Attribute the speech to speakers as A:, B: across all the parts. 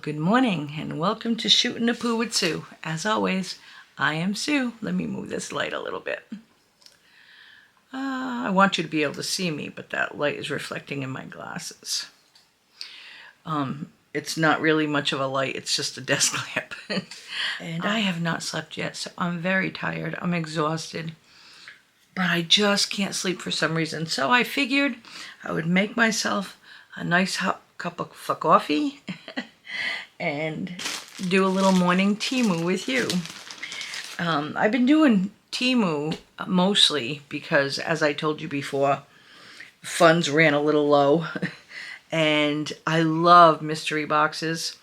A: Good morning and welcome to Shootin' the Poo with Sue. As always, I am Sue. Let me move this light a little bit. I want you to be able to see me, but that light is reflecting in my glasses. It's not really much of a light, it's just a desk lamp. And I have not slept yet, so I'm very tired. I'm exhausted, but I just can't sleep for some reason. So I figured I would make myself a nice hot cup of coffee and do a little morning Temu with you. I've been doing Temu mostly because, as I told you before, funds ran a little low and I love mystery boxes,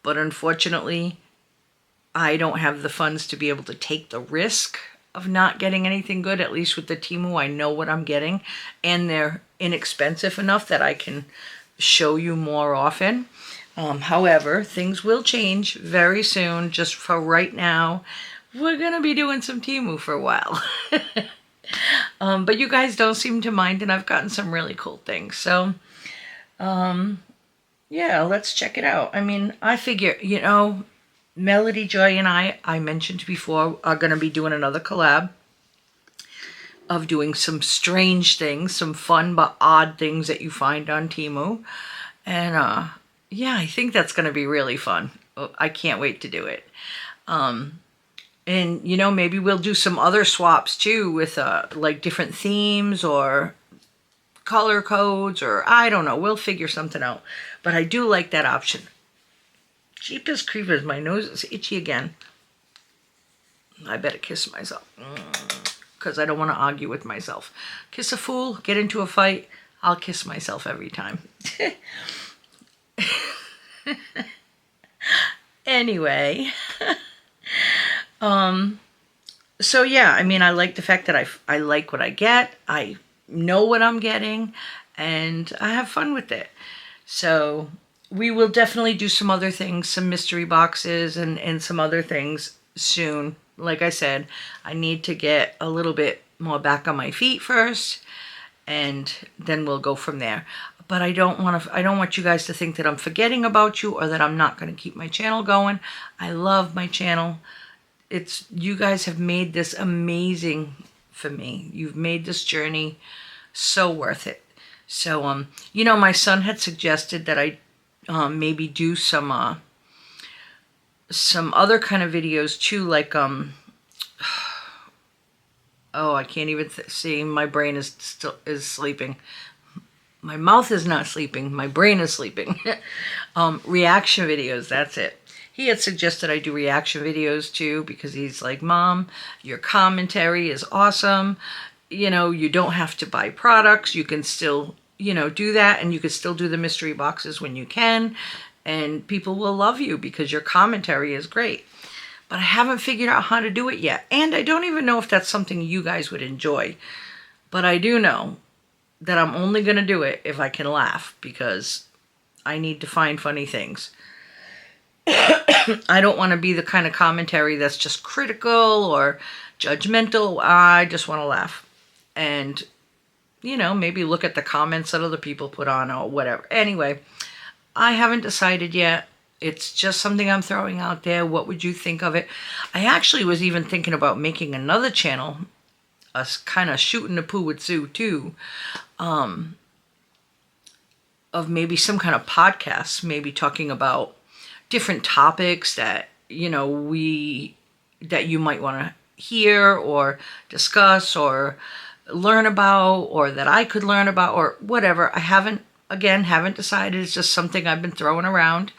A: but unfortunately I don't have the funds to be able to take the risk of not getting anything good. At least with the Temu, I know what I'm getting and they're inexpensive enough that I can show you more often. However, things will change very soon. Just for right now, we're gonna be doing some Temu for a while. But you guys don't seem to mind, and I've gotten some really cool things. So, yeah, let's check it out. I mean, I figure, you know, Melody, Joy, and I mentioned before, are gonna be doing another collab of doing some strange things, some fun but odd things that you find on Temu. And yeah, I think that's going to be really fun. I can't wait to do it. And you know, maybe we'll do some other swaps too with like different themes or color codes, or I don't know, we'll figure something out. But I do like that option. Jeepers creepers, my nose is itchy again. I better kiss myself. Because I don't want to argue with myself. Kiss a fool, get into a fight, I'll kiss myself every time. Anyway, so yeah, I mean, I like the fact that I like what I get, I know what I'm getting, and I have fun with it. So we will definitely do some other things, some mystery boxes and some other things soon. Like I said, I need to get a little bit more back on my feet first, and then we'll go from there. But I don't want you guys to think that I'm forgetting about you or that I'm not going to keep my channel going. I love my channel. You guys have made this amazing for me. You've made this journey so worth it. So, you know, my son had suggested that I maybe do some other kind of videos too, like oh, I can't even see. My brain is sleeping. My mouth is not sleeping. My brain is sleeping. Reaction videos. That's it. He had suggested I do reaction videos too because he's like, Mom, your commentary is awesome. You know, you don't have to buy products. You can still, you know, do that, and you can still do the mystery boxes when you can. And people will love you because your commentary is great. But I haven't figured out how to do it yet. And I don't even know if that's something you guys would enjoy. But I do know that I'm only going to do it if I can laugh, because I need to find funny things. I don't want to be the kind of commentary that's just critical or judgmental. I just want to laugh. And, you know, maybe look at the comments that other people put on or whatever. Anyway, I haven't decided yet. It's just something I'm throwing out there. What would you think of it? I actually was even thinking about making another channel, a kind of Shootin' the Poo with Sue too, of maybe some kind of podcast, maybe talking about different topics that, you know, that you might want to hear or discuss or learn about, or that I could learn about, or whatever. I haven't decided. It's just something I've been throwing around.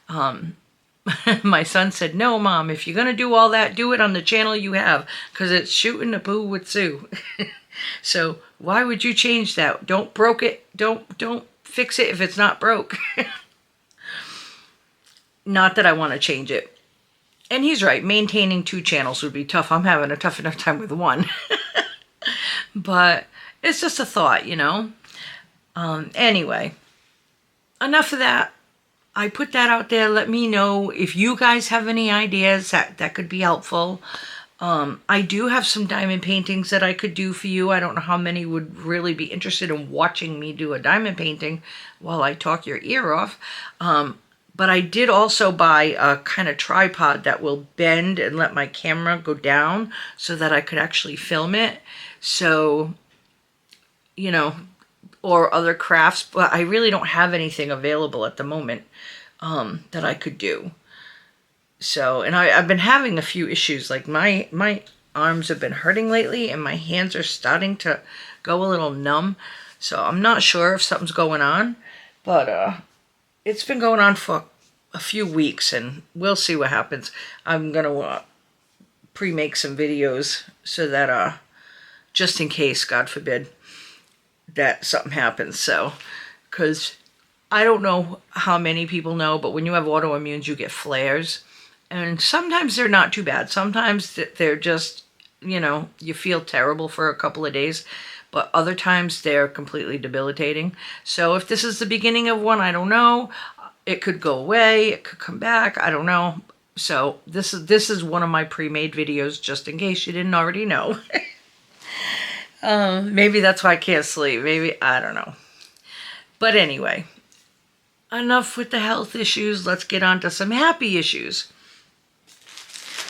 A: My son said, no, Mom, if you're going to do all that, do it on the channel you have, because it's Shootin' the Poo with Sue. So why would you change that? Don't fix it if it's not broke. Not that I want to change it. And he's right. Maintaining 2 channels would be tough. I'm having a tough enough time with 1. But it's just a thought, you know. Anyway, enough of that. I put that out there. Let me know if you guys have any ideas that could be helpful. I do have some diamond paintings that I could do for you. I don't know how many would really be interested in watching me do a diamond painting while I talk your ear off. But I did also buy a kind of tripod that will bend and let my camera go down so that I could actually film it. So, you know, or other crafts, but I really don't have anything available at the moment that I could do. So, and I've been having a few issues, like my arms have been hurting lately and my hands are starting to go a little numb. So I'm not sure if something's going on, but it's been going on for a few weeks and we'll see what happens. I'm going to pre-make some videos so that just in case, God forbid, that something happens. So, because I don't know how many people know, but when you have autoimmunes, you get flares. And sometimes they're not too bad. Sometimes they're just, you know, you feel terrible for a couple of days. But other times they're completely debilitating. So if this is the beginning of one, I don't know. It could go away. It could come back. I don't know. So this is one of my pre-made videos, just in case you didn't already know. Maybe that's why I can't sleep. Maybe, I don't know. But anyway, enough with the health issues. Let's get on to some happy issues.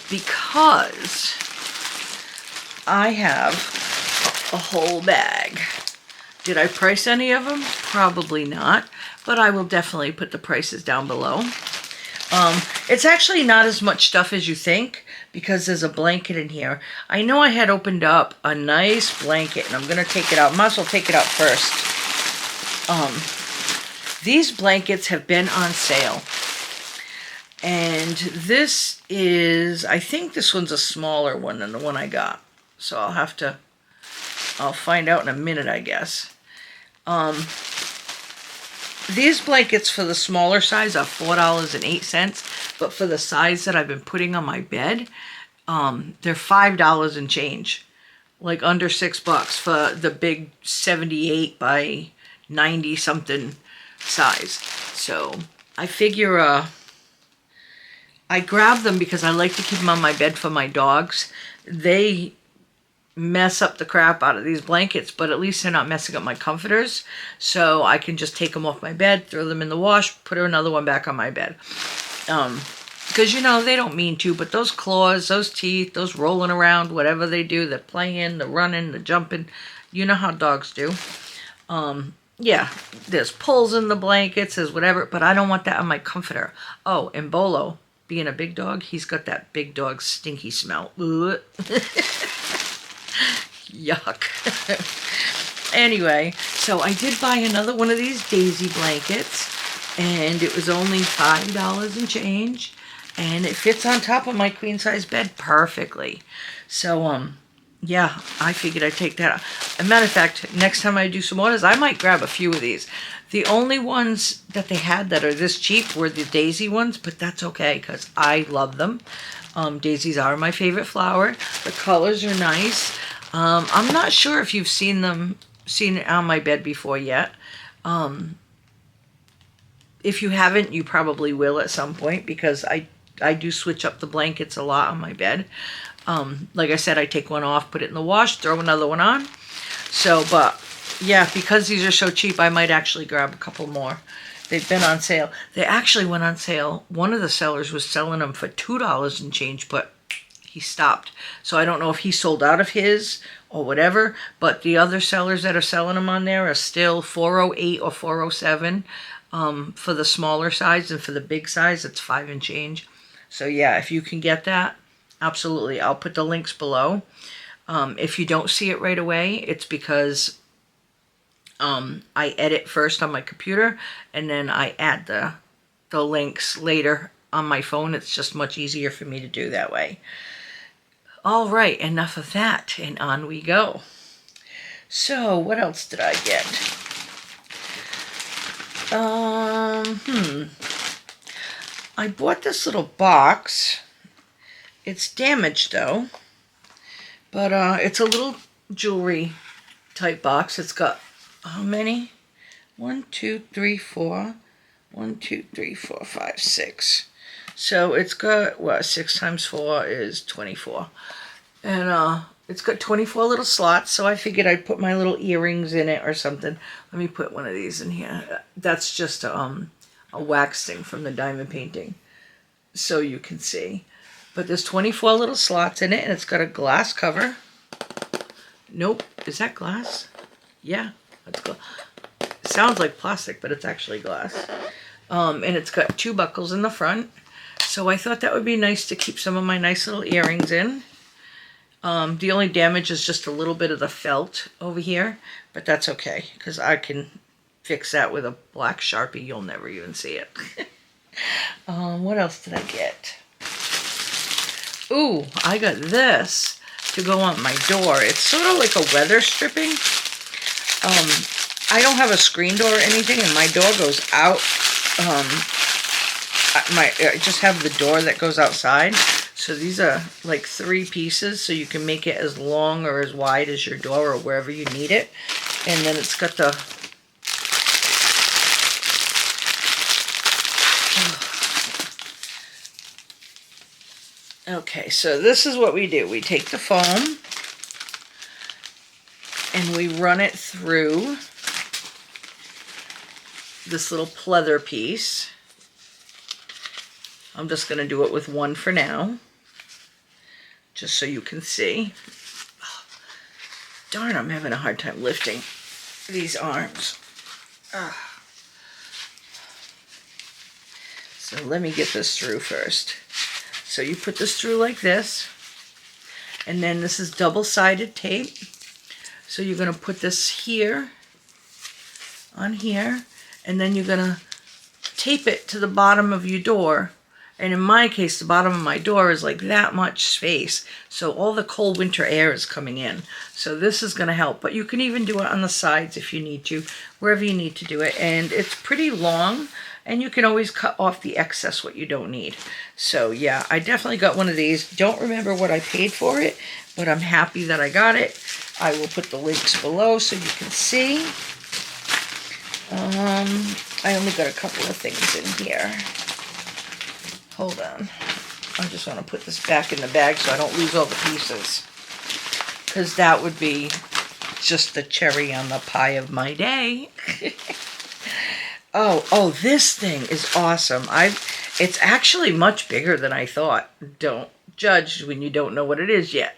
A: Because I have a whole bag. Did I price any of them? Probably not, but I will definitely put the prices down below. It's actually not as much stuff as you think because there's a blanket in here. I know I had opened up a nice blanket and I'm going to take it out. Might as well take it out first. These blankets have been on sale. And this is, I think this one's a smaller one than the one I got. So I'll find out in a minute, I guess. These blankets for the smaller size are $4.08, but for the size that I've been putting on my bed, they're $5 and change, like under $6 for the big 78 by 90 something size. So I figure I grab them because I like to keep them on my bed for my dogs. They mess up the crap out of these blankets, but at least they're not messing up my comforters. So I can just take them off my bed, throw them in the wash, put another one back on my bed. Because, you know, they don't mean to, but those claws, those teeth, those rolling around, whatever they do, the playing, the running, the jumping, you know how dogs do. Yeah, there's pulls in the blankets, there's whatever, but I don't want that on my comforter. Oh, and Bolo, being a big dog, he's got that big dog stinky smell. Yuck. Anyway, so I did buy another one of these daisy blankets, and it was only $5 and change, and it fits on top of my queen size bed perfectly. So, yeah, I figured I'd take that. As a matter of fact, next time I do some orders, I might grab a few of these. The only ones that they had that are this cheap were the daisy ones, but that's okay because I love them. Daisies are my favorite flower. The colors are nice. I'm not sure if you've seen it on my bed before yet. If you haven't, you probably will at some point because I do switch up the blankets a lot on my bed. Like I said, I take one off, put it in the wash, throw another one on. So, but yeah, because these are so cheap, I might actually grab a couple more. They've been on sale. They actually went on sale. One of the sellers was selling them for $2 and change, but he stopped. So I don't know if he sold out of his or whatever, but the other sellers that are selling them on there are still $4.08 or $4.07 for the smaller size, and for the big size, it's $5 and change. So yeah, if you can get that, absolutely. I'll put the links below. If you don't see it right away, it's because I edit first on my computer, and then I add the links later on my phone. It's just much easier for me to do that way. All right, enough of that, and on we go. So, what else did I get? I bought this little box. It's damaged, though, but it's a little jewelry type box. It's got how many? 1, 2, 3, 4. 1, 2, 3, 4, 5, 6. So it's got, what, 6 times 4 is 24. And it's got 24 little slots, so I figured I'd put my little earrings in it or something. Let me put one of these in here. That's just a a wax thing from the diamond painting so you can see. But there's 24 little slots in it, and it's got a glass cover. Nope, is that glass? Yeah, that's glass. It sounds like plastic, but it's actually glass. And it's got 2 buckles in the front. So I thought that would be nice to keep some of my nice little earrings in. The only damage is just a little bit of the felt over here, but that's okay, because I can fix that with a black Sharpie. You'll never even see it. What else did I get? Ooh, I got this to go on my door. It's sort of like a weather stripping. I don't have a screen door or anything, and my door goes out. I just have the door that goes outside. So these are like 3 pieces, so you can make it as long or as wide as your door or wherever you need it. And then it's got the... Okay, so this is what we do. We take the foam and we run it through this little pleather piece. I'm just going to do it with one for now, just so you can see. Oh, darn, I'm having a hard time lifting these arms. So let me get this through first. So you put this through like this, and then this is double-sided tape. So you're going to put this here, on here, and then you're going to tape it to the bottom of your door. And in my case, the bottom of my door is like that much space. So all the cold winter air is coming in. So this is going to help. But you can even do it on the sides if you need to, wherever you need to do it. And it's pretty long, and you can always cut off the excess what you don't need. So yeah, I definitely got one of these. Don't remember what I paid for it, but I'm happy that I got it. I will put the links below so you can see. I only got a couple of things in here. Hold on. I just want to put this back in the bag so I don't lose all the pieces, because that would be just the cherry on the pie of my day. Oh, this thing is awesome. It's actually much bigger than I thought. Don't judge when you don't know what it is yet.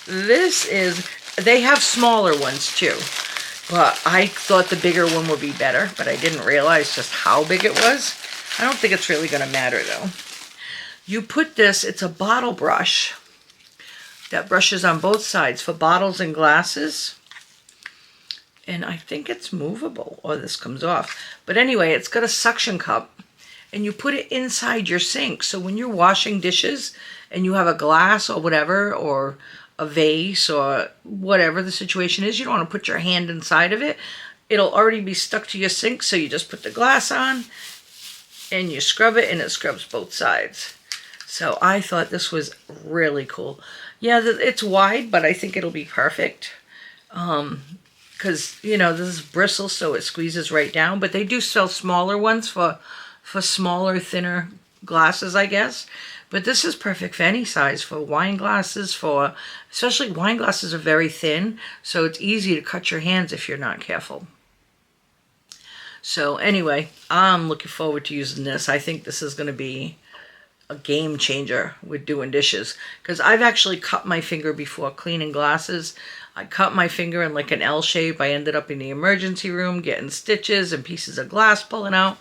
A: They have smaller ones too, but I thought the bigger one would be better, but I didn't realize just how big it was. I don't think it's really going to matter though. You put this, it's a bottle brush that brushes on both sides for bottles and glasses. And I think it's movable, or this comes off. But anyway, it's got a suction cup, and you put it inside your sink. So when you're washing dishes and you have a glass or whatever, or a vase or whatever the situation is, you don't want to put your hand inside of it. It'll already be stuck to your sink, so you just put the glass on and you scrub it, and it scrubs both sides. So I thought this was really cool. Yeah, it's wide, but I think it'll be perfect. Because, you know, this is bristle, so it squeezes right down. But they do sell smaller ones for smaller, thinner glasses, I guess. But this is perfect for any size, for wine glasses, especially wine glasses are very thin, so it's easy to cut your hands if you're not careful. So anyway, I'm looking forward to using this. I think this is going to be a game changer with doing dishes, because I've actually cut my finger before cleaning glasses. I cut my finger in like an L shape. I ended up in the emergency room getting stitches and pieces of glass pulling out.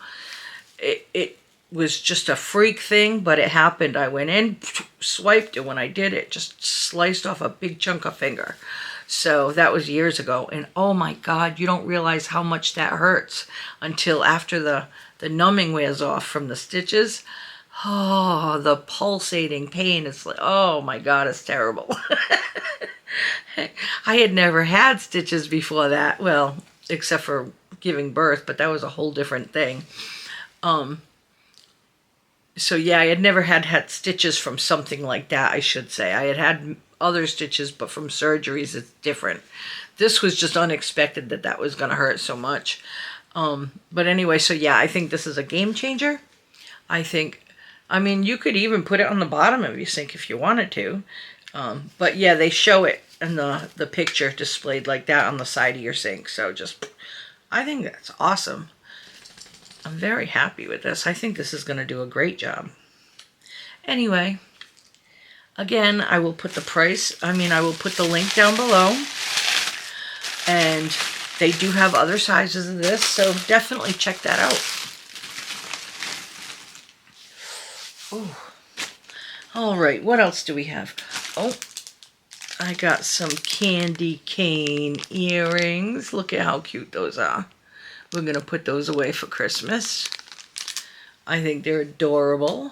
A: It was just a freak thing, but it happened. I went in, swiped, and when I did, it just sliced off a big chunk of finger. So that was years ago, and oh my God, you don't realize how much that hurts until after the numbing wears off from the stitches. Oh, the pulsating pain. It's like, oh my God, it's terrible. I had never had stitches before that. Well, except for giving birth, but that was a whole different thing. So yeah, I had never had stitches from something like that, I should say. I had other stitches, but from surgeries, it's different. This was just unexpected that was going to hurt so much. But anyway, so yeah, I think this is a game changer. I mean, you could even put it on the bottom of your sink if you wanted to. But yeah, they show it in the picture displayed like that on the side of your sink. So just I think that's awesome. I'm very happy with this. I think this is going to do a great job. Anyway, again, I will put I will put the link down below. And they do have other sizes of this, so definitely check that out. Ooh. All right, what else do we have? Oh, I got some candy cane earrings. Look at how cute those are. We're going to put those away for Christmas. I think they're adorable.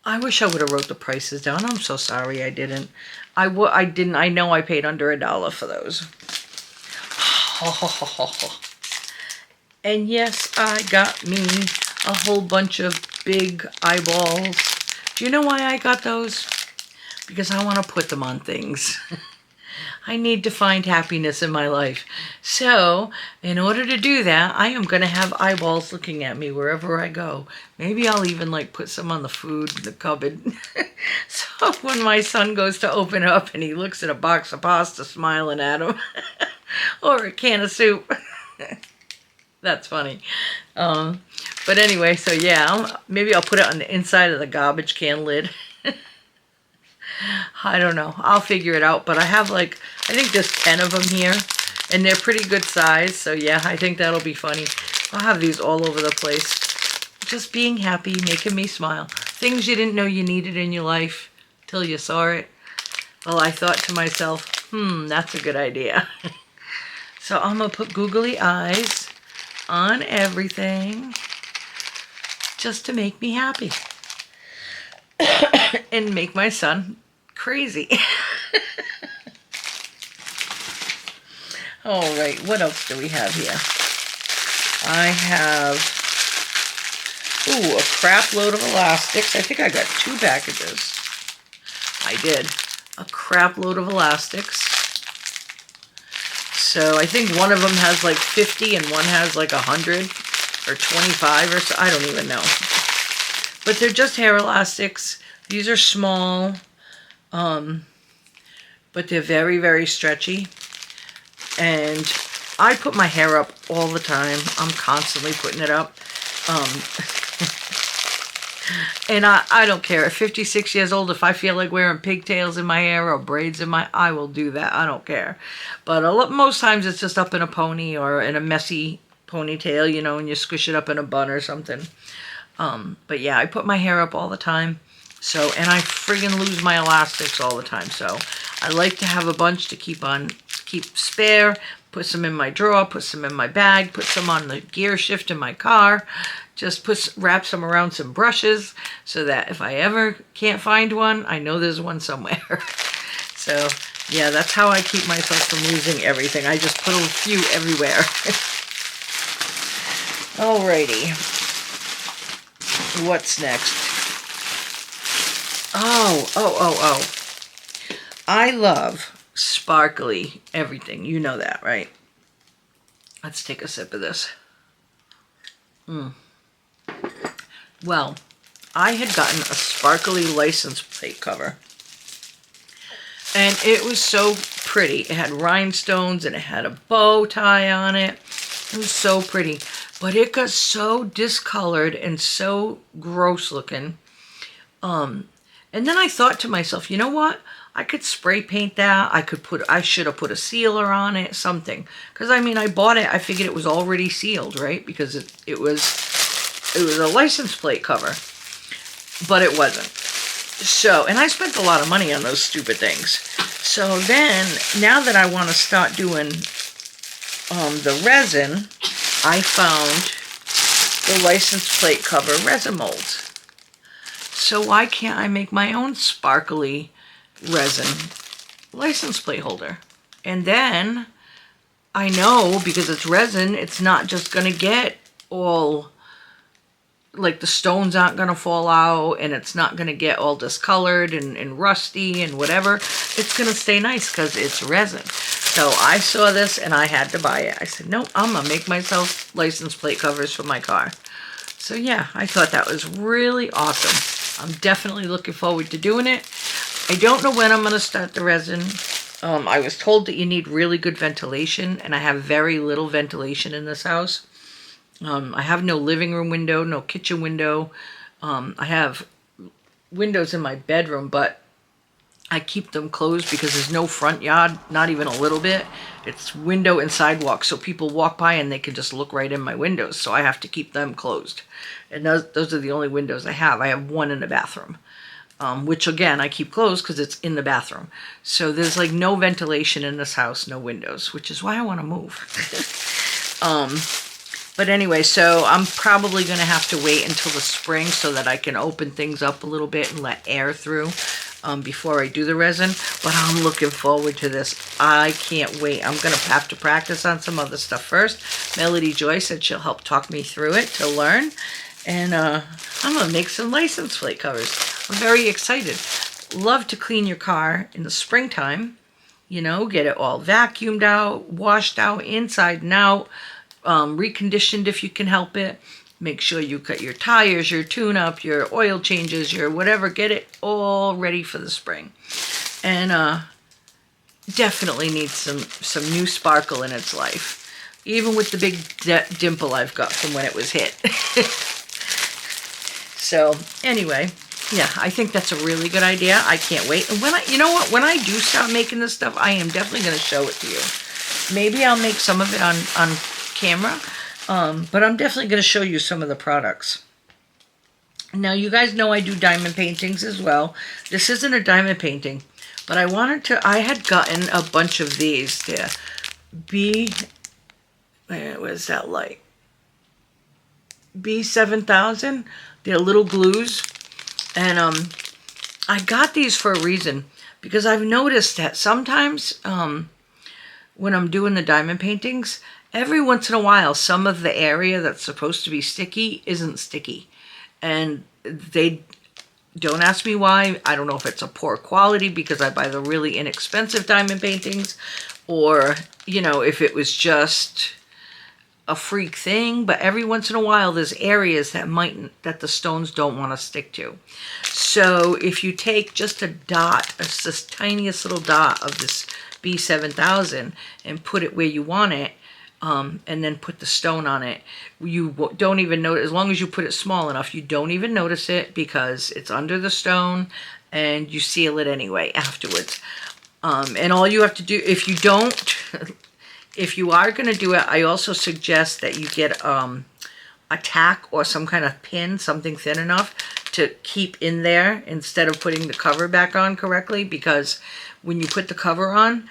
A: I wish I would have wrote the prices down. I'm so sorry I didn't. I didn't. I know I paid under $1 for those. And yes, I got me a whole bunch of big eyeballs. Do you know why I got those? Because I want to put them on things. I need to find happiness in my life. So, in order to do that, I am going to have eyeballs looking at me wherever I go. Maybe I'll even like put some on the food in the cupboard. So when my son goes to open it up and he looks at a box of pasta smiling at him. Or a can of soup. That's funny. But anyway, so yeah, maybe I'll put it on the inside of the garbage can lid. I don't know. I'll figure it out. But I have I think there's 10 of them here. And they're pretty good size. So yeah, I think that'll be funny. I'll have these all over the place. Just being happy, making me smile. Things you didn't know you needed in your life till you saw it. Well, I thought to myself, that's a good idea. So I'm going to put googly eyes on everything just to make me happy. And make my son crazy. All right, what else do we have here? I have, a crap load of elastics. I think I got 2 packages. I did. A crap load of elastics. So I think one of them has like 50 and one has like 100 or 25 or so. I don't even know. But they're just hair elastics. These are small, but they're very, very stretchy. And I put my hair up all the time. I'm constantly putting it up. And I don't care. At 56 years old, if I feel like wearing pigtails in my hair or braids in my, I will do that. I don't care. But most times it's just up in a pony or in a messy ponytail, you know, and you squish it up in a bun or something. But yeah, I put my hair up all the time. So, and I friggin' lose my elastics all the time. So I like to have a bunch to keep spare, put some in my drawer, put some in my bag, put some on the gear shift in my car. Just wrap some around some brushes so that if I ever can't find one, I know there's one somewhere. So yeah, that's how I keep myself from losing everything. I just put a few everywhere. Alrighty. What's next? Oh. I love sparkly everything. You know that, right? Let's take a sip of this. Well, I had gotten a sparkly license plate cover. And it was so pretty. It had rhinestones and it had a bow tie on it. It was so pretty. But it got so discolored and so gross looking. And then I thought to myself, you know what? I could spray paint that. I should have put a sealer on it, something. Because I mean, I bought it. I figured it was already sealed, right? Because it was a license plate cover, but it wasn't. So, and I spent a lot of money on those stupid things. So then, now that I want to start doing the resin, I found the license plate cover resin molds. So why can't I make my own sparkly resin license plate holder? And then I know, because it's resin, it's not just going to get all, like the stones aren't going to fall out, and it's not going to get all discolored and rusty and whatever. It's going to stay nice because it's resin. So I saw this and I had to buy it. I said, no, I'm going to make myself license plate covers for my car. So yeah, I thought that was really awesome. I'm definitely looking forward to doing it. I don't know when I'm going to start the resin. I was told that you need really good ventilation, and I have very little ventilation in this house. I have no living room window, no kitchen window. I have windows in my bedroom, but I keep them closed because there's no front yard, not even a little bit. It's window and sidewalk, so people walk by and they can just look right in my windows, so I have to keep them closed. And those are the only windows I have. I have one in the bathroom, which again, I keep closed because it's in the bathroom. So there's like no ventilation in this house, no windows, which is why I want to move. But anyway, so I'm probably going to have to wait until the spring so that I can open things up a little bit and let air through before I do the resin. But I'm looking forward to this. I can't wait. I'm going to have to practice on some other stuff first. Melody Joy said she'll help talk me through it to learn. And I'm going to make some license plate covers. I'm very excited. Love to clean your car in the springtime. You know, get it all vacuumed out, washed out, inside and out. Reconditioned if you can help it. Make sure you cut your tires, your tune-up, your oil changes, your whatever. Get it all ready for the spring. And definitely needs some new sparkle in its life. Even with the big dimple I've got from when it was hit. So anyway, yeah, I think that's a really good idea. I can't wait. And you know what? When I do stop making this stuff, I am definitely going to show it to you. Maybe I'll make some of it on camera, but I'm definitely going to show you some of the products. Now, you guys know I do diamond paintings as well. This isn't a diamond painting, but I had gotten a bunch of these. There, where's that light? B7000. They're little glues, and I got these for a reason, because I've noticed that sometimes when I'm doing the diamond paintings, every once in a while, some of the area that's supposed to be sticky isn't sticky. And they don't ask me why. I don't know if it's a poor quality because I buy the really inexpensive diamond paintings, or, you know, if it was just a freak thing. But every once in a while, there's areas that the stones don't want to stick to. So if you take just a dot, this tiniest little dot of this B7000 and put it where you want it, and then put the stone on it, you don't even notice. As long as you put it small enough, you don't even notice it because it's under the stone, and you seal it anyway afterwards. And all you have to do, if you are going to do it, I also suggest that you get a tack or some kind of pin, something thin enough to keep in there instead of putting the cover back on correctly, because when you put the cover on,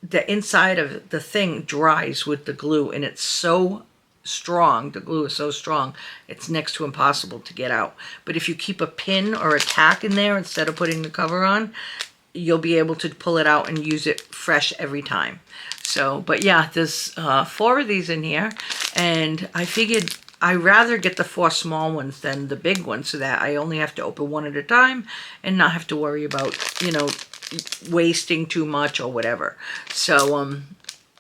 A: the inside of the thing dries with the glue, and it's so strong, the glue is so strong, it's next to impossible to get out. But if you keep a pin or a tack in there instead of putting the cover on, you'll be able to pull it out and use it fresh every time. So, but yeah, there's 4 of these in here, and I figured I'd rather get the 4 small ones than the big ones, so that I only have to open one at a time and not have to worry about, you know, wasting too much or whatever. So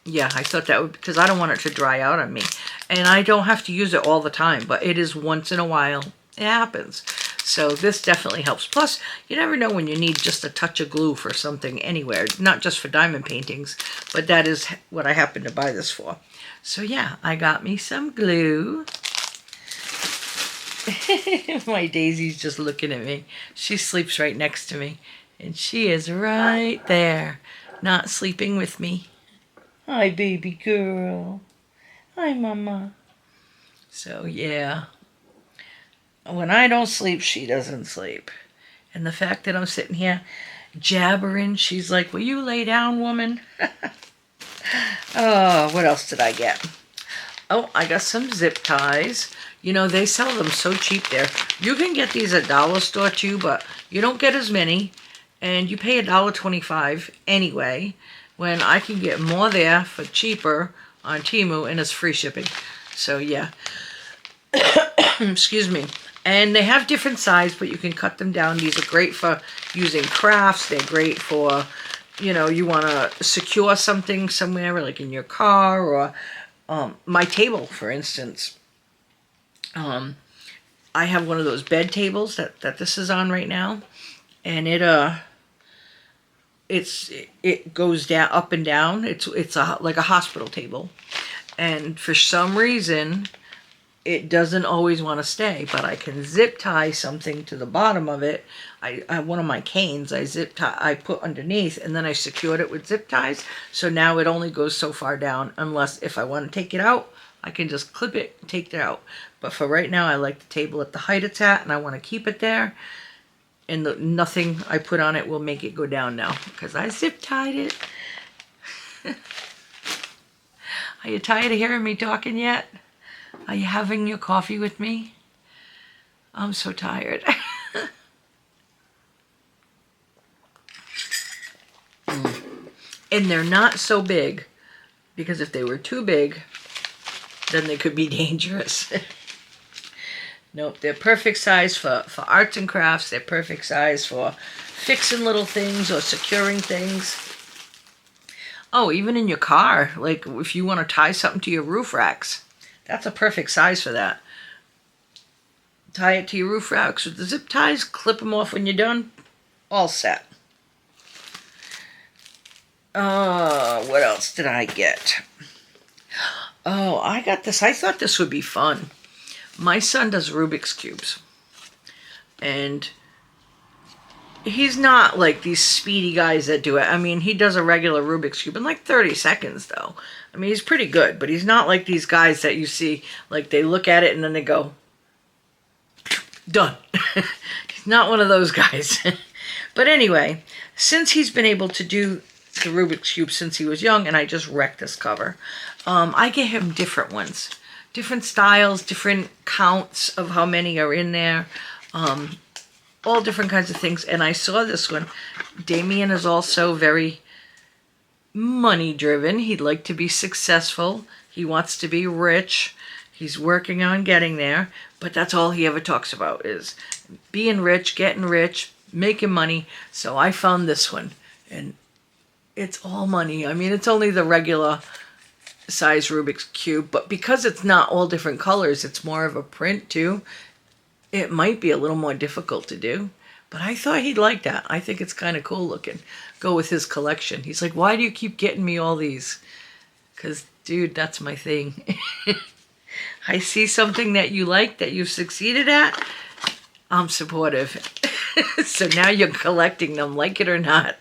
A: yeah, I thought that would, because I don't want it to dry out on me, and I don't have to use it all the time, but it is once in a while it happens. So this definitely helps. Plus, you never know when you need just a touch of glue for something anywhere, not just for diamond paintings, but that is what I happen to buy this for. So yeah, I got me some glue. My Daisy's just looking at me. She sleeps right next to me. And she is right there, not sleeping with me. Hi, baby girl. Hi, mama. So, yeah. When I don't sleep, she doesn't sleep. And the fact that I'm sitting here jabbering, she's like, will you lay down, woman? Oh, what else did I get? Oh, I got some zip ties. You know, they sell them so cheap there. You can get these at dollar store too, but you don't get as many. And you pay $1.25 anyway, when I can get more there for cheaper on Temu, and it's free shipping. So yeah, excuse me. And they have different size, but you can cut them down. These are great for using crafts. They're great for, you know, you want to secure something somewhere, like in your car, or my table, for instance. I have one of those bed tables that this is on right now, and it goes down, up and down. It's like a hospital table. And for some reason, it doesn't always want to stay, but I can zip tie something to the bottom of it. I one of my canes, I put underneath, and then I secured it with zip ties. So now it only goes so far down, unless if I want to take it out, I can just clip it and take it out. But for right now, I like the table at the height it's at, and I want to keep it there. And nothing I put on it will make it go down now, because I zip tied it. Are you tired of hearing me talking yet? Are you having your coffee with me? I'm so tired. And they're not so big, because if they were too big, then they could be dangerous. Nope, they're perfect size for arts and crafts. They're perfect size for fixing little things or securing things. Oh, even in your car, like if you want to tie something to your roof racks, that's a perfect size for that. Tie it to your roof racks with the zip ties, clip them off when you're done, all set. What else did I get? Oh, I got this. I thought this would be fun. My son does Rubik's Cubes. And he's not like these speedy guys that do it. I mean, he does a regular Rubik's Cube in like 30 seconds, though. I mean, he's pretty good, but he's not like these guys that you see, like they look at it and then they go, done. He's not one of those guys. But anyway, since he's been able to do the Rubik's Cube since he was young, and I just wrecked this cover, I get him different ones. Different styles, different counts of how many are in there. All different kinds of things. And I saw this one. Damien is also very money driven. He'd like to be successful. He wants to be rich. He's working on getting there. But that's all he ever talks about is being rich, getting rich, making money. So I found this one. And it's all money. I mean, it's only the regular size Rubik's Cube. But because it's not all different colors, it's more of a print too. It might be a little more difficult to do, but I thought he'd like that. I think it's kind of cool looking. Go with his collection. He's like, why do you keep getting me all these? Because, dude, that's my thing. I see something that you like, that you've succeeded at, I'm supportive. So now you're collecting them, like it or not.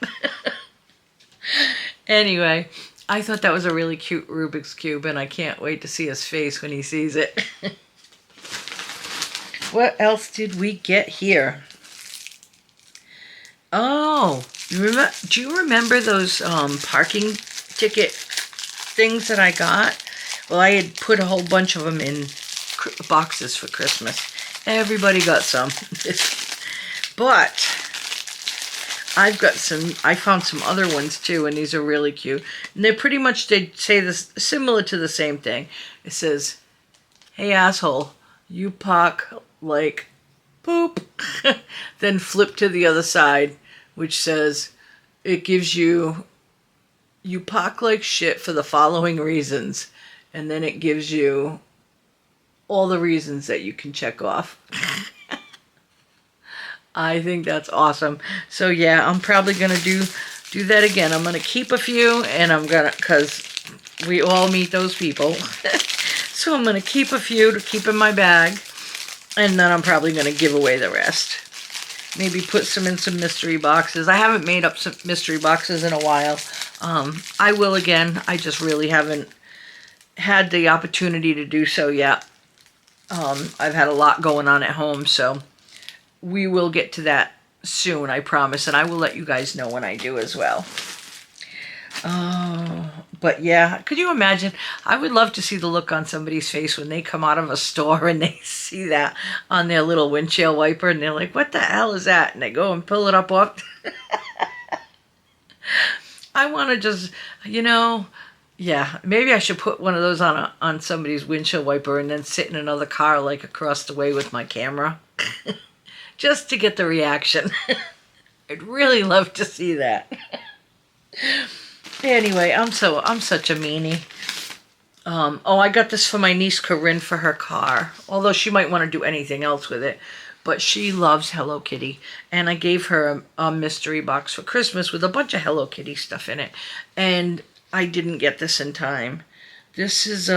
A: Anyway, I thought that was a really cute Rubik's Cube, and I can't wait to see his face when he sees it. What else did we get here? Oh, do you remember those parking ticket things that I got? Well, I had put a whole bunch of them in boxes for Christmas. Everybody got some. But I found some other ones too, and these are really cute. And they're pretty much, they say this, similar to the same thing. It says, hey asshole, you park like poop. Then flip to the other side, which says, it gives you park like shit for the following reasons. And then it gives you all the reasons that you can check off. I think that's awesome. So yeah, I'm probably going to do that again. I'm going to keep a few, and I'm going to, because we all meet those people. So I'm going to keep a few to keep in my bag, and then I'm probably going to give away the rest. Maybe put some in some mystery boxes. I haven't made up some mystery boxes in a while. I will again. I just really haven't had the opportunity to do so yet. I've had a lot going on at home, so we will get to that soon, I promise, and I will let you guys know when I do as well. But yeah, could you imagine? I would love to see the look on somebody's face when they come out of a store and they see that on their little windshield wiper, and they're like, what the hell is that? And they go and pull it up off. I want to just, yeah, maybe I should put one of those on somebody's windshield wiper and then sit in another car like across the way with my camera. Just to get the reaction. I'd really love to see that. Anyway, I'm such a meanie. I got this for my niece Corinne for her car. Although she might want to do anything else with it. but she loves Hello Kitty. And I gave her a mystery box for Christmas with a bunch of Hello Kitty stuff in it. And I didn't get this in time. This is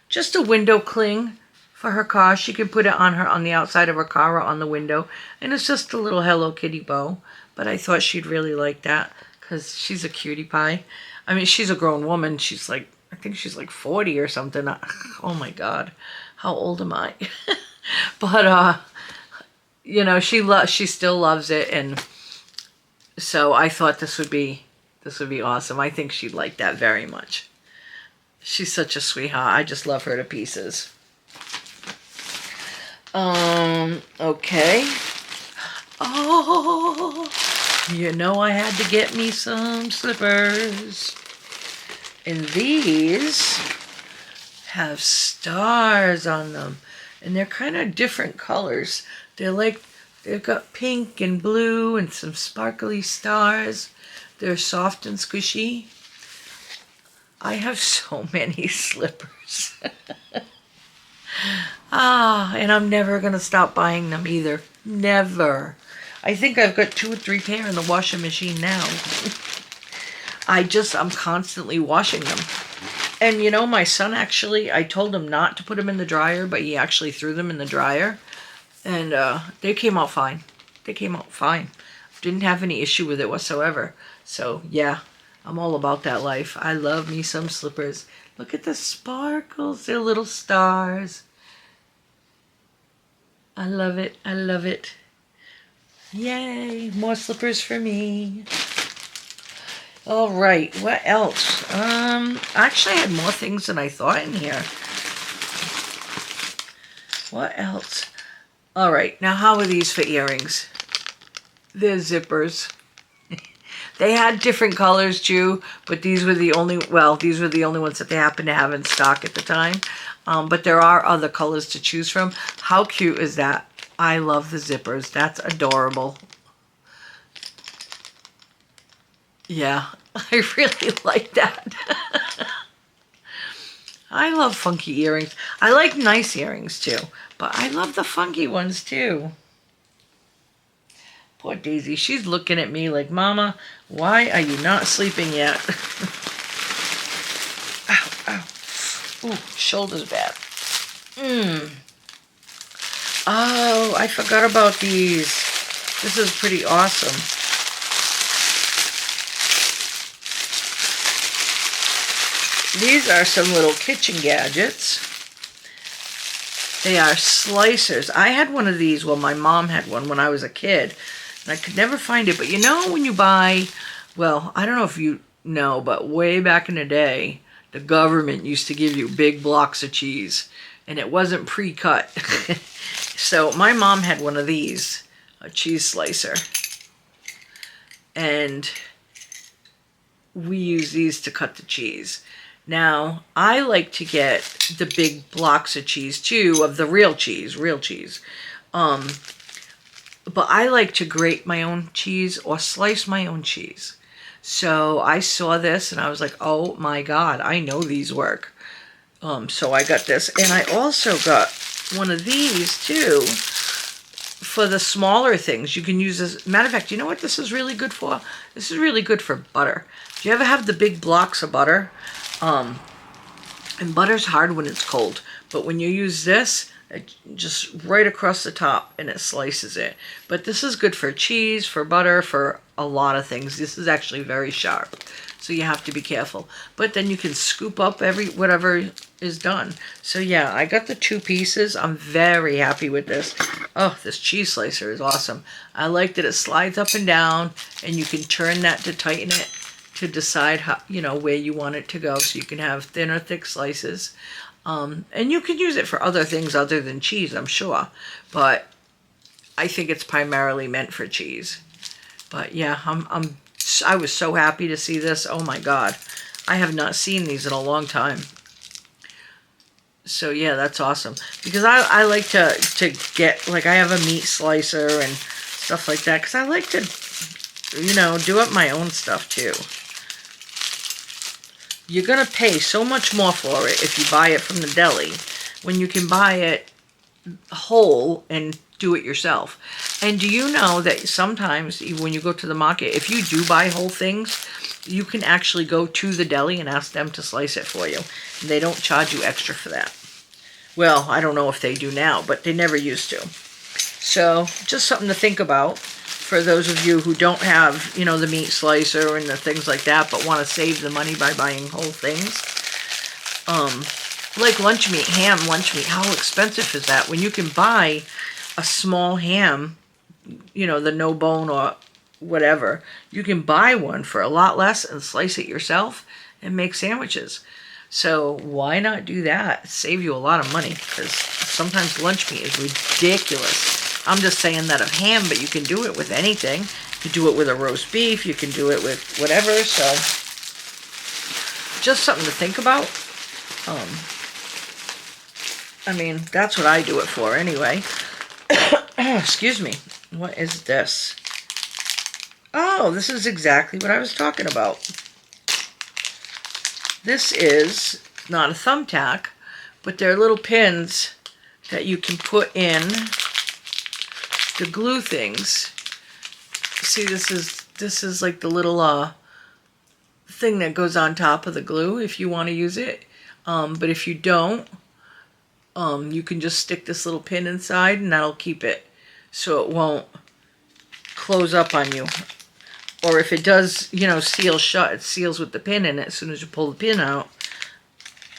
A: just a window cling for her car. She can put it on the outside of her car or on the window. And it's just a little Hello Kitty bow. But I thought she'd really like that because she's a cutie pie. I mean, she's a grown woman. She's like, I think she's like 40 or something. Oh my God. How old am I? But, you know, she still loves it. And so I thought this would be awesome. I think she'd like that very much. She's such a sweetheart. I just love her to pieces. Okay. Oh, you know I had to get me some slippers. And these have stars on them. And they're kind of different colors. They've got pink and blue and some sparkly stars. They're soft and squishy. I have so many slippers. And I'm never going to stop buying them either. Never. I think I've got 2 or 3 pair in the washing machine now. I'm constantly washing them. And you know, my son actually, I told him not to put them in the dryer, but he actually threw them in the dryer. And they came out fine. They came out fine. Didn't have any issue with it whatsoever. So yeah, I'm all about that life. I love me some slippers. Look at the sparkles. They're little stars. I love it. I love it. Yay, more slippers for me. All right, what else? Actually, I had more things than I thought in here. What else? All right, now how are these for earrings? They're zippers. They had different colors too, but these were the only ones that they happened to have in stock at the time. But there are other colors to choose from. How cute is that? I love the zippers. That's adorable. Yeah, I really like that. I love funky earrings. I like nice earrings too, but I love the funky ones too. Poor Daisy, she's looking at me like, Mama, why are you not sleeping yet? Ow, ow. Ooh, shoulder's bad. Oh, I forgot about these. This is pretty awesome. These are some little kitchen gadgets. They are slicers. I had one of these, well, my mom had one when I was a kid, and I could never find it. But you know when you buy, well, I don't know if you know, but way back in the day, the government used to give you big blocks of cheese, and it wasn't pre-cut. So my mom had one of these, a cheese slicer, and we use these to cut the cheese. Now, I like to get the big blocks of cheese too, of the real cheese. But I like to grate my own cheese or slice my own cheese. So I saw this and I was like, oh my God, I know these work. So I got this, and I also got one of these too for the smaller things. You can use this. Matter of fact, you know what this is really good for? This is really good for butter. Do you ever have the big blocks of butter? And butter's hard when it's cold, but when you use this, it just right across the top and it slices it. But this is good for cheese, for butter, for a lot of things. This is actually very sharp, so you have to be careful. But then you can scoop up whatever is done. So yeah, I got the 2 pieces. I'm very happy with this. Oh, this cheese slicer is awesome. I like that it slides up and down, and you can turn that to tighten it, to decide how, you know, where you want it to go, so you can have thin or thick slices. And you can use it for other things other than cheese, I'm sure. But I think it's primarily meant for cheese. But yeah, I was so happy to see this. Oh my God. I have not seen these in a long time. So yeah, that's awesome. Because I like to get, like, I have a meat slicer and stuff like that. Because I like to, you know, do up my own stuff too. You're going to pay so much more for it if you buy it from the deli when you can buy it whole and do it yourself. And do you know that sometimes when you go to the market, if you do buy whole things, you can actually go to the deli and ask them to slice it for you. And they don't charge you extra for that. Well, I don't know if they do now, but they never used to. So just something to think about for those of you who don't have, you know, the meat slicer and the things like that, but want to save the money by buying whole things. Like lunch meat, ham lunch meat, how expensive is that? When you can buy a small ham, you know, the no bone or whatever, you can buy one for a lot less and slice it yourself and make sandwiches. So why not do that? Save you a lot of money, because sometimes lunch meat is ridiculous. I'm just saying that of ham, but you can do it with anything. You can do it with a roast beef, you can do it with whatever, so just something to think about. I mean, that's what I do it for anyway. Excuse me. What is this? Oh, this is exactly what I was talking about. This is not a thumbtack, but they're little pins that you can put in the glue things. See, this is like the little thing that goes on top of the glue if you want to use it. But if you don't, you can just stick this little pin inside and that'll keep it so it won't close up on you. Or if it does, you know, seal shut, it seals with the pin in it. As soon as you pull the pin out,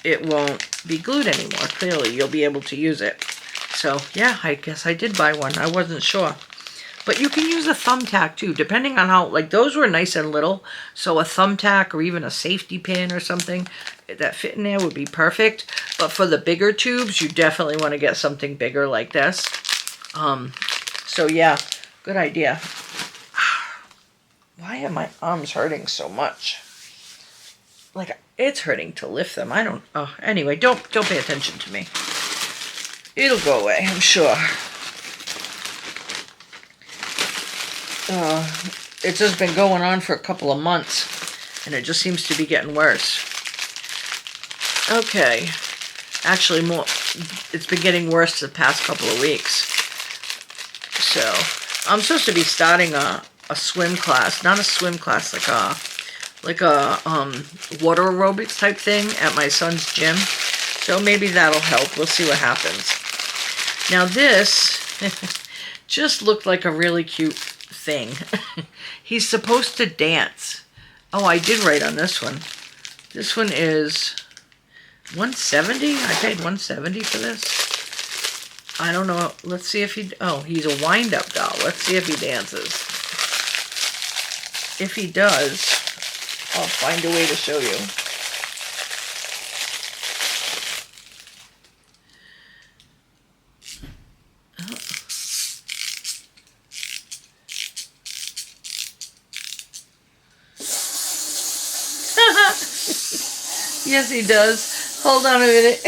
A: it won't be glued anymore. Clearly, you'll be able to use it. So, yeah, I guess I did buy one. I wasn't sure. But you can use a thumbtack, too, depending on how, like, those were nice and little. So a thumbtack or even a safety pin or something that fit in there would be perfect. But for the bigger tubes, you definitely want to get something bigger like this. So, yeah, good idea. Why are my arms hurting so much? Like, it's hurting to lift them. I don't... Oh, anyway, don't pay attention to me. It'll go away, I'm sure. It's just been going on for a couple of months, and it just seems to be getting worse. Okay. Actually, more. It's been getting worse the past couple of weeks. So, I'm supposed to be starting a swim class. Not a swim class, like a water aerobics type thing at my son's gym. So maybe that'll help. We'll see what happens. Now this just looked like a really cute thing. He's supposed to dance. Oh, I did write on this one. This one is $170. I paid $170 for this. I don't know. Let's see if he... Oh, he's a wind-up doll. Let's see if he dances. If he does, I'll find a way to show you. Yes, he does. Hold on a minute.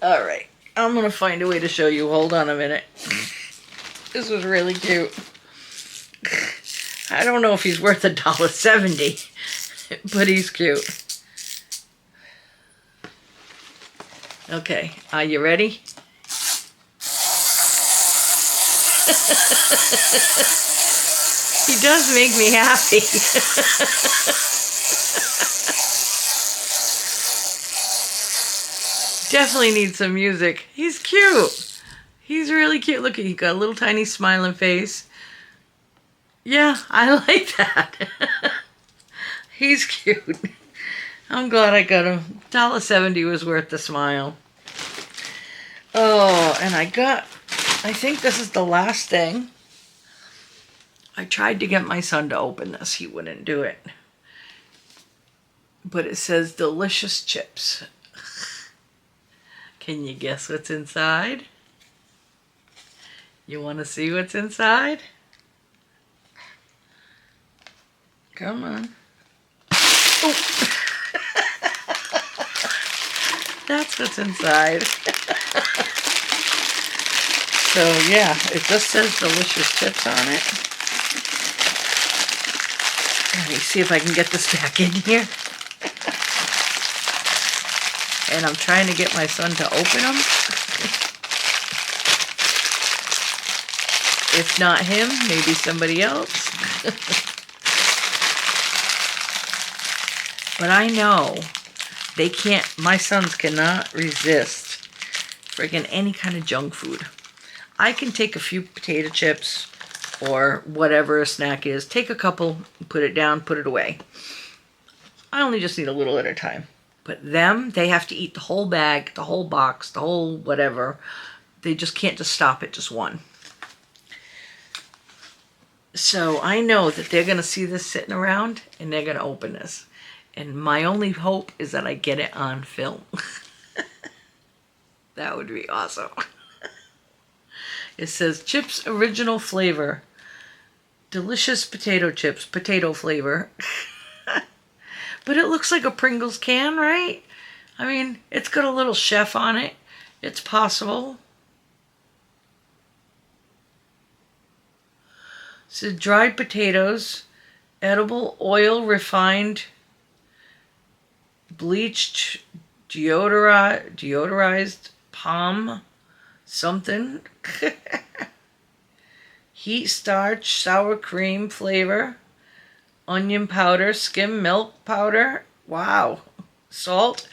A: All right. I'm going to find a way to show you. Hold on a minute. This was really cute. I don't know if he's worth $1.70, but he's cute. Okay. Are you ready? He does make me happy. Definitely needs some music. He's cute. He's really cute. Look, he got a little tiny smiling face. Yeah, I like that. He's cute. I'm glad I got him. $1.70 was worth the smile. Oh, and I think this is the last thing. I tried to get my son to open this. He wouldn't do it. But it says delicious chips. Can you guess what's inside? You want to see what's inside? Come on. Oh. That's what's inside. So yeah, it just says delicious chips on it. Let me see if I can get this back in here. and I'm trying to get my son to open them. If not him, maybe somebody else. But I know they can't, my sons cannot resist friggin' any kind of junk food. I can take a few potato chips or whatever a snack is, take a couple, put it down, put it away. I only just need a little at a time. But them, they have to eat the whole bag, the whole box, the whole whatever. They just can't just stop at just one. So I know that they're going to see this sitting around and they're going to open this. And my only hope is that I get it on film. That would be awesome. It says chips original flavor. Delicious potato chips, potato flavor. But it looks like a Pringles can, right? I mean, it's got a little chef on it. It's possible. So dried potatoes, edible oil, refined, bleached, deodorized palm, something. Heat starch, sour cream flavor, onion powder, skim milk powder. Wow. Salt.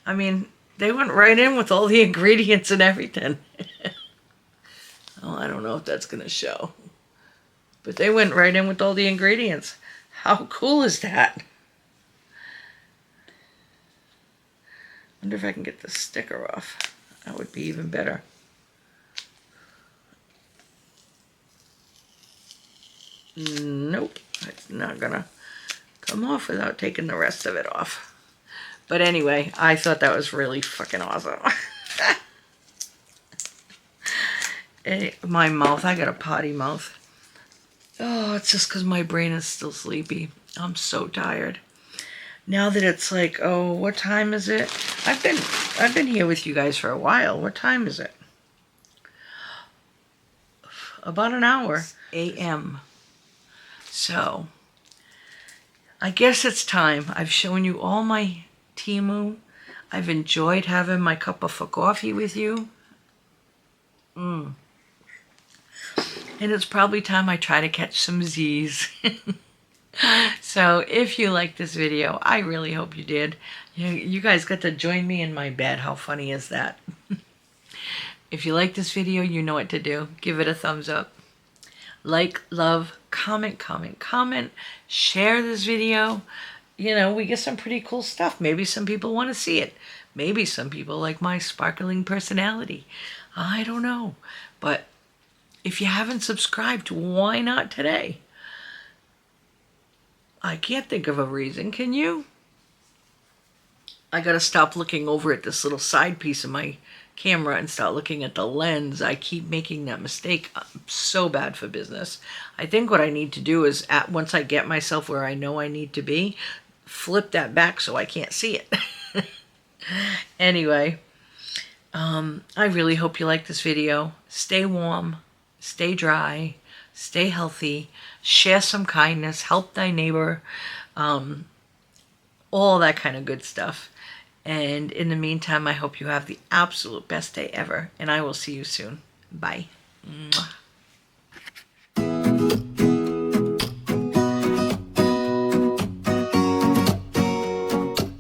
A: I mean, they went right in with all the ingredients and everything. Oh, I don't know if that's going to show. But they went right in with all the ingredients. How cool is that? Wonder if I can get the sticker off. That would be even better. Nope, it's not gonna come off without taking the rest of it off. But anyway, I thought that was really fucking awesome. My mouth, I got a potty mouth. Oh, it's just because my brain is still sleepy. I'm so tired. Now that it's like, oh, what time is it? I've been here with you guys for a while. What time is it? About an hour. a.m. So, I guess it's time. I've shown you all my Temu. I've enjoyed having my cup of coffee with you. And it's probably time I try to catch some Z's. So, if you liked this video, I really hope you did. You guys got to join me in my bed. How funny is that? If you like this video, you know what to do. Give it a thumbs up. Like, love, comment. Share this video. You know, we get some pretty cool stuff. Maybe some people want to see it. Maybe some people like my sparkling personality. I don't know. But if you haven't subscribed, why not today? I can't think of a reason. Can you? I gotta stop looking over at this little side piece of my camera and start looking at the lens. I keep making that mistake. I'm so bad for business. I think what I need to do is, once I get myself where I know I need to be, flip that back so I can't see it. Anyway, I really hope you like this video. Stay warm, stay dry, stay healthy, share some kindness, help thy neighbor, all that kind of good stuff. And in the meantime, I hope you have the absolute best day ever. And I will see you soon. Bye. Mwah.